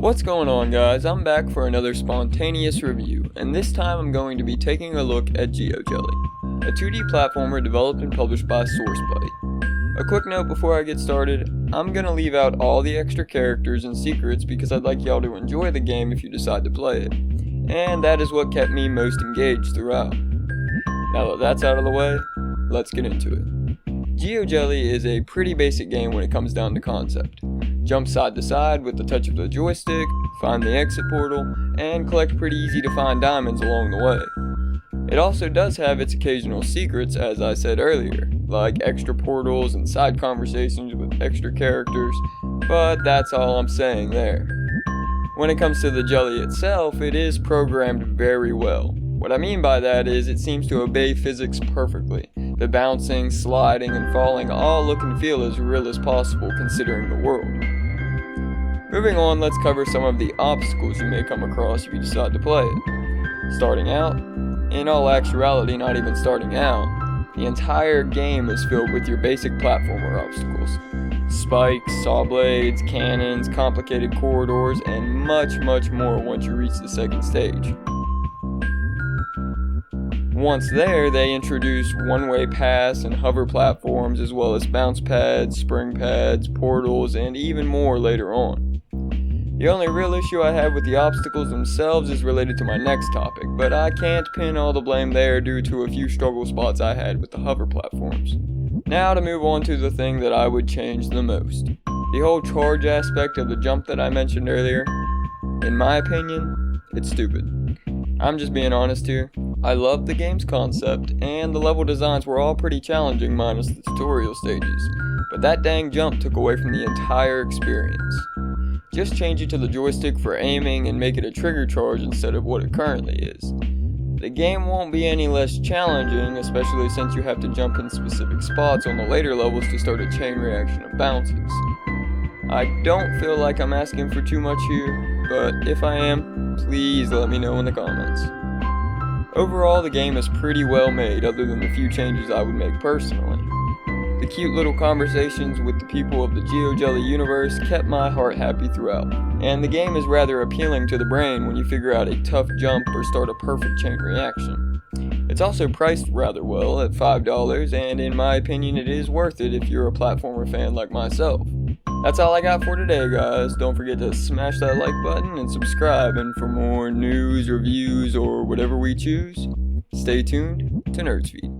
What's going on, guys? I'm back for another spontaneous review, and this time I'm going to be taking a look at Geojelly, a 2D platformer developed and published by Sourcebuddy. A quick note before I get started, I'm gonna leave out all the extra characters and secrets because I'd like y'all to enjoy the game if you decide to play it, and that is what kept me most engaged throughout. Now that that's out of the way, let's get into it. Geojelly is a pretty basic game when it comes down to concept. Jump side to side with the touch of the joystick, find the exit portal, and collect pretty easy to find diamonds along the way. It also does have its occasional secrets, as I said earlier, like extra portals and side conversations with extra characters, but that's all I'm saying there. When it comes to the jelly itself, it is programmed very well. What I mean by that is it seems to obey physics perfectly. The bouncing, sliding, and falling all look and feel as real as possible considering the world. Moving on, let's cover some of the obstacles you may come across if you decide to play it. Starting out, in all actuality not even starting out, the entire game is filled with your basic platformer obstacles. Spikes, saw blades, cannons, complicated corridors, and much more once you reach the second stage. Once there, they introduce one-way paths and hover platforms, as well as bounce pads, spring pads, portals, and even more later on. The only real issue I have with the obstacles themselves is related to my next topic, but I can't pin all the blame there due to a few struggle spots I had with the hover platforms. Now to move on to the thing that I would change the most. The whole charge aspect of the jump that I mentioned earlier. In my opinion, it's stupid. I'm just being honest here. I loved the game's concept, and the level designs were all pretty challenging minus the tutorial stages, but that dang jump took away from the entire experience. Just change it to the joystick for aiming and make it a trigger charge instead of what it currently is. The game won't be any less challenging, especially since you have to jump in specific spots on the later levels to start a chain reaction of bounces. I don't feel like I'm asking for too much here, but if I am, please let me know in the comments. Overall, the game is pretty well made, other than the few changes I would make personally. The cute little conversations with the people of the Geojelly universe kept my heart happy throughout, and the game is rather appealing to the brain when you figure out a tough jump or start a perfect chain reaction. It's also priced rather well at $5, and in my opinion it is worth it if you're a platformer fan like myself. That's all I got for today, guys. Don't forget to smash that like button and subscribe, and for more news, reviews, or whatever we choose, stay tuned to Nerdsfeed.